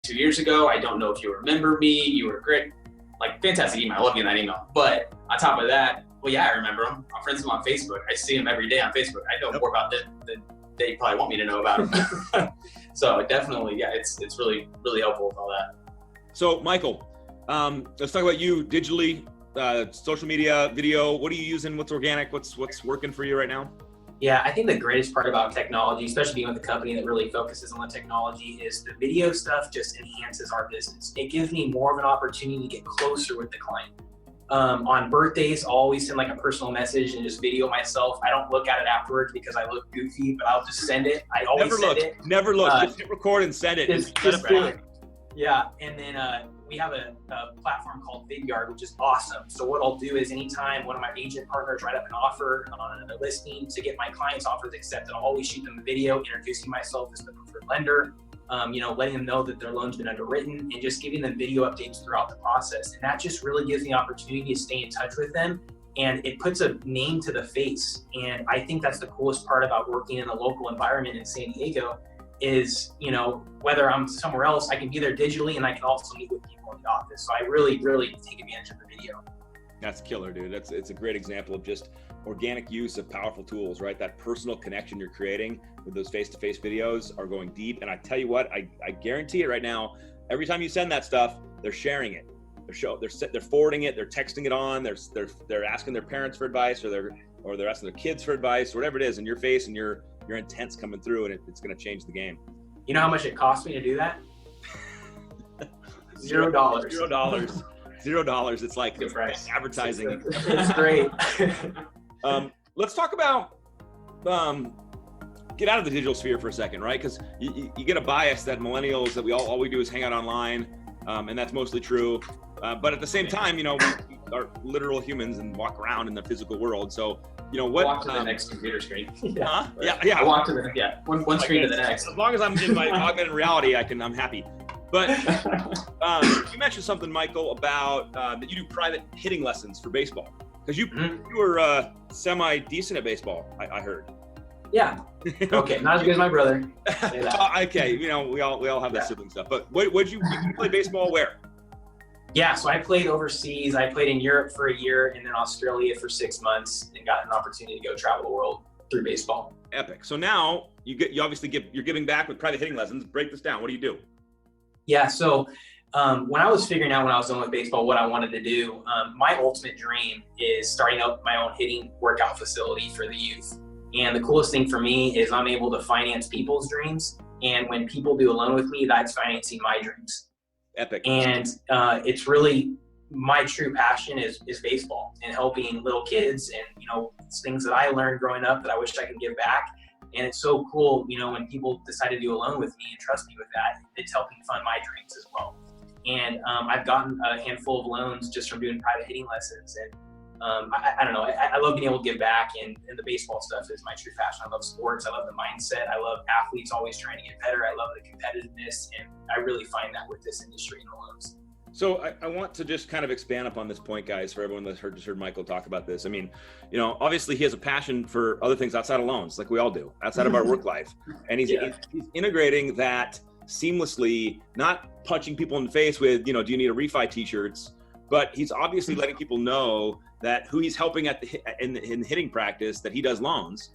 2 years ago. I don't know if you remember me. You were great. Like, fantastic email. I love getting that email. But on top of that, well, yeah, I remember them. I'm friends with them on Facebook. I see them every day on Facebook. I know more about them than they probably want me to know about them. So definitely, yeah, it's really, really helpful with all that. So Michael, let's talk about you digitally, social media, video. What are you using? What's organic? What's working for you right now? Yeah, I think the greatest part about technology, especially being with a company that really focuses on the technology, is the video stuff just enhances our business. It gives me more of an opportunity to get closer with the client. On birthdays, I'll always send like a personal message and just video myself. I don't look at it afterwards because I look goofy, but I'll just send it. I always send it. Never look. Just hit record and send it. Just do it. Yeah, and then we have a platform called Vidyard, which is awesome. So what I'll do is anytime one of my agent partners write up an offer on a listing to get my clients' offers accepted, I'll always shoot them a video introducing myself as the preferred lender, letting them know that their loan's been underwritten and just giving them video updates throughout the process. And that just really gives me the opportunity to stay in touch with them. And it puts a name to the face. And I think that's the coolest part about working in a local environment in San Diego is, whether I'm somewhere else, I can be there digitally and I can also meet with people in the office. So I really, really take advantage of the video. That's killer, dude. It's a great example of just organic use of powerful tools, right? That personal connection you're creating with those face-to-face videos are going deep. And I tell you what, I guarantee it right now, every time you send that stuff, they're sharing it. They're forwarding it, they're texting it on, they're asking their parents for advice, or they're asking their kids for advice, or whatever it is, in your face, and your intent's coming through, and it's going to change the game. You know how much it cost me to do that? $0. $0. It's like advertising. It's great. Let's talk about get out of the digital sphere for a second, right? Because you get a bias that millennials, that all we do is hang out online, and that's mostly true. But at the same time, we are literal humans and walk around in the physical world. So, what? Walk to the next computer screen. Yeah. Yeah. I walk to one screen to the next. As long as I'm in my augmented reality, I'm happy. But you mentioned something, Michael, about that you do private hitting lessons for baseball, because you were semi-decent at baseball, I heard. Yeah. Okay, not as good as my brother. Okay, we all have that sibling stuff. But would you play baseball where? Yeah, so I played overseas. I played in Europe for a year and then Australia for 6 months, and got an opportunity to go travel the world through baseball. Epic. So now you're giving back with private hitting lessons. Break this down. What do you do? Yeah, so when I was figuring out when I was done with baseball what I wanted to do, my ultimate dream is starting up my own hitting workout facility for the youth. And the coolest thing for me is I'm able to finance people's dreams. And when people do a loan with me, that's financing my dreams. Epic. And it's really my true passion is baseball and helping little kids, and it's things that I learned growing up that I wish I could give back. And it's so cool, when people decide to do a loan with me and trust me with that, it's helping fund my dreams as well. And I've gotten a handful of loans just from doing private hitting lessons. And I don't know, I love being able to give back, and the baseball stuff is my true passion. I love sports. I love the mindset. I love athletes always trying to get better. I love the competitiveness, and I really find that with this industry and the loans. So I want to just kind of expand upon this point, guys, for everyone that's heard Michael talk about this. I mean, obviously he has a passion for other things outside of loans, like we all do, outside of our work life. And he's integrating that seamlessly, not punching people in the face with, do you need a refi t-shirts, but he's obviously letting people know that who he's helping in hitting practice, that he does loans.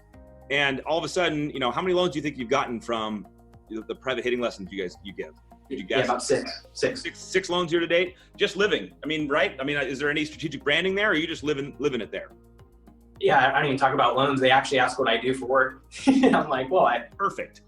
And all of a sudden, how many loans do you think you've gotten from the private hitting lessons you give? Did you guess? Yeah, about six loans year to date. Just living. I mean, right? I mean, is there any strategic branding there, or are you just living it there? Yeah, I don't even talk about loans. They actually ask what I do for work. I'm like, well, perfect.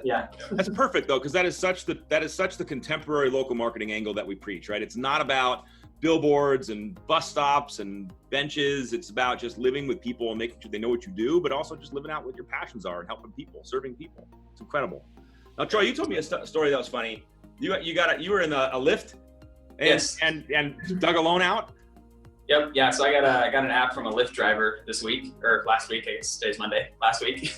Yeah, that's perfect though, because that is such the contemporary local marketing angle that we preach, right? It's not about billboards and bus stops and benches. It's about just living with people and making sure they know what you do, but also just living out what your passions are and helping people, serving people. It's incredible. Now, Troy, you told me a story that was funny. You were in a Lyft and dug a loan out. Yep. Yeah. So I got an app from a Lyft driver this week, or last week. I guess today's Monday. Last week.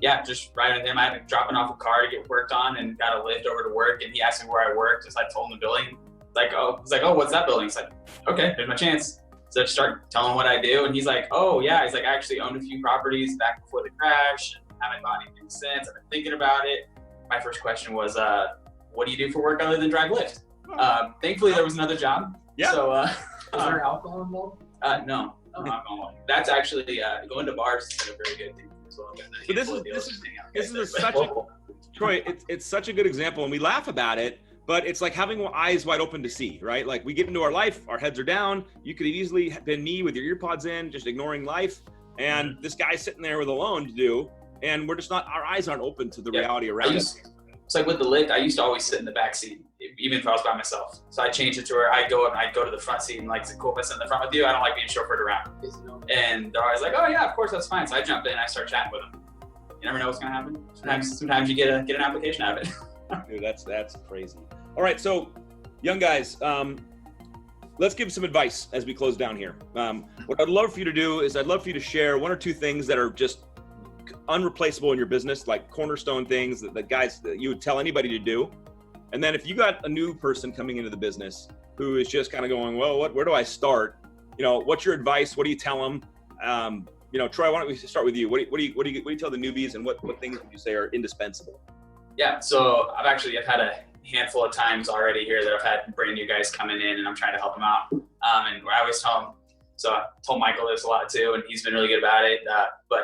Yeah, just right with him. I had to dropping off a car to get worked on, and got a Lyft over to work. And he asked me where I worked. Just I told him the building. He's like, oh, what's that building? He's like, okay, there's my chance. So I start telling him what I do, and he's like, oh yeah. He's like, I actually owned a few properties back before the crash. And haven't bought anything since. I've been thinking about it. My first question was, what do you do for work other than drive Lyft? Thankfully, there was another job. Yeah. So, Is there alcohol involved? No, not alcohol. That's actually going to bars is a very good thing as well. So this is such a Troy. It's such a good example, and we laugh about it, but it's like having eyes wide open to see, right? Like we get into our life, our heads are down. You could have easily been me with your ear pods in, just ignoring life, and this guy's sitting there with a loan to do, and we're just not. Our eyes aren't open to the reality around us. It's like with the Lyft, I used to always sit in the back seat, even if I was by myself. So I changed it to where I'd go to the front seat and like, is it cool if I sit in the front with you? I don't like being chauffeured around. And they're always like, oh yeah, of course, that's fine. So I jump in, I start chatting with them. You never know what's gonna happen. Sometimes you get an application out of it. Dude, that's crazy. All right, so young guys, let's give some advice as we close down here. What I'd love for you to do is I'd love for you to share one or two things that are just unreplaceable in your business, like cornerstone things that guys that you would tell anybody to do. And then if you got a new person coming into the business who is just kind of going, well, where do I start? You know, what's your advice? What do you tell them? You know, Troy, why don't we start with you? What do you tell the newbies, and what things would you say are indispensable? Yeah, so I've had a handful of times already here that I've had brand new guys coming in, and I'm trying to help them out. And I always tell them, so I told Michael this a lot too, and he's been really good about it. But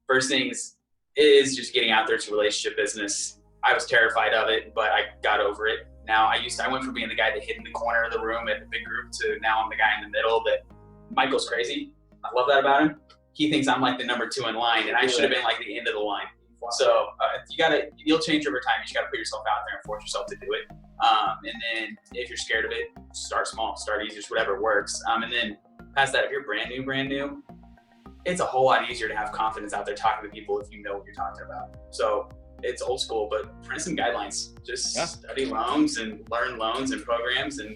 first things is just getting out there to relationship business. I was terrified of it, but I got over it. Now I went from being the guy that hid in the corner of the room at the big group to now I'm the guy in the middle. That Michael's crazy. I love that about him. He thinks I'm like the number 2 in line, and I should have been like the end of the line. So you'll change over time. You just got to put yourself out there and force yourself to do it. And then if you're scared of it, start small, start easy, just whatever works. And then past that, if you're brand new, it's a whole lot easier to have confidence out there talking to people if you know what you're talking about. So it's old school, but print some guidelines. Just study loans and learn loans and programs, and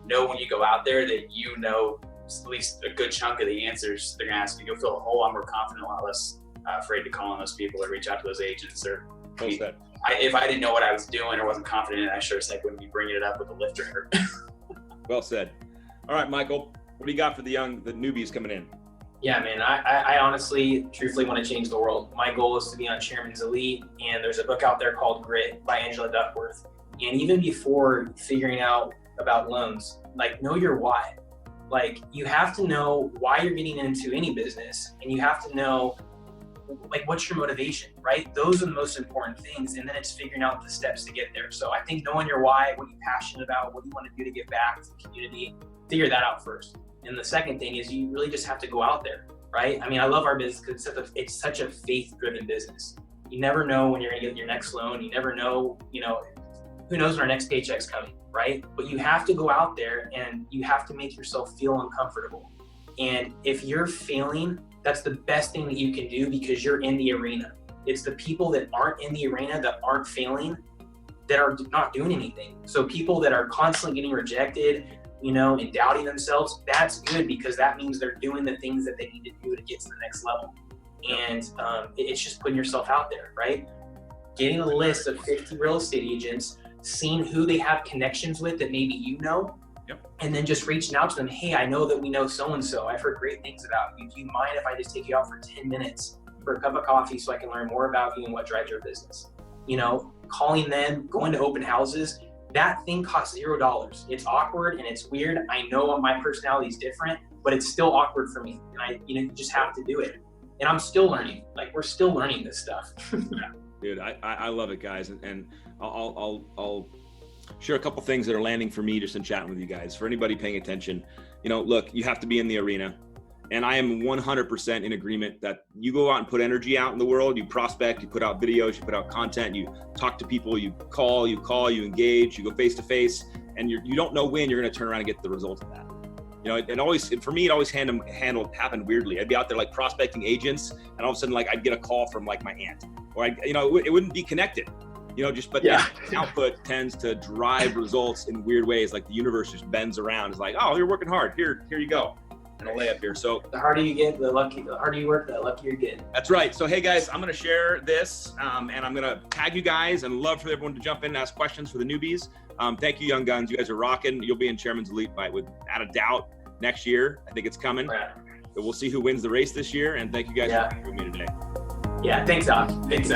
know when you go out there that you know at least a good chunk of the answers they're gonna ask you. You'll feel a whole lot more confident, a lot less afraid to call on those people or reach out to those agents. Or if I didn't know what I was doing or wasn't confident in it, I sure as heck wouldn't be bringing it up with a Lyft driver. Well said. All right, Michael, what do you got for the newbies coming in? Yeah, man, I honestly, truthfully want to change the world. My goal is to be on Chairman's Elite, and there's a book out there called Grit by Angela Duckworth. And even before figuring out about loans, like, know your why. Like, you have to know why you're getting into any business, and you have to know, like, what's your motivation, right? Those are the most important things. And then it's figuring out the steps to get there. So I think knowing your why, what you're passionate about, what you want to do to give back to the community, figure that out first. And the second thing is you really just have to go out there, right? I mean, I love our business because it's such a faith-driven business. You never know when you're going to get your next loan. You never know, who knows when our next paycheck's coming, right? But you have to go out there and you have to make yourself feel uncomfortable. And if you're failing, that's the best thing that you can do because you're in the arena. It's the people that aren't in the arena, that aren't failing, that are not doing anything. So people that are constantly getting rejected, and doubting themselves, that's good because that means they're doing the things that they need to do to get to the next level. And it's just putting yourself out there, right? Getting a list of 50 real estate agents, seeing who they have connections with that maybe and then just reaching out to them. Hey, I know that we know so-and-so. I've heard great things about you. Do you mind if I just take you out for 10 minutes for a cup of coffee so I can learn more about you and what drives your business? Calling them, going to open houses. That thing costs $0. It's awkward and it's weird. I know my personality is different, but it's still awkward for me. And you just have to do it. And I'm still learning. Like, we're still learning this stuff. Dude, I love it, guys. And I'll share a couple things that are landing for me just in chatting with you guys. For anybody paying attention, look, you have to be in the arena. And I am 100% in agreement that you go out and put energy out in the world, you prospect, you put out videos, you put out content, you talk to people, you call, you engage, you go face to face, and you don't know when you're going to turn around and get the result of that. For me, it always happened weirdly. I'd be out there like prospecting agents, and all of a sudden, like, I'd get a call from like my aunt, or it wouldn't be connected. The output tends to drive results in weird ways. Like the universe just bends around. It's like, oh, you're working hard. Here you go. And a layup here. So the harder you get, the harder you work, the luckier you get. That's right. So hey guys, I'm gonna share this and I'm gonna tag you guys, and love for everyone to jump in and ask questions for the newbies. Thank you, young guns. You guys are rocking. You'll be in Chairman's Elite without a doubt next year. I think it's coming. Right. But we'll see who wins the race this year. And thank you guys for being with me today. Yeah, thanks, Doc. Thanks,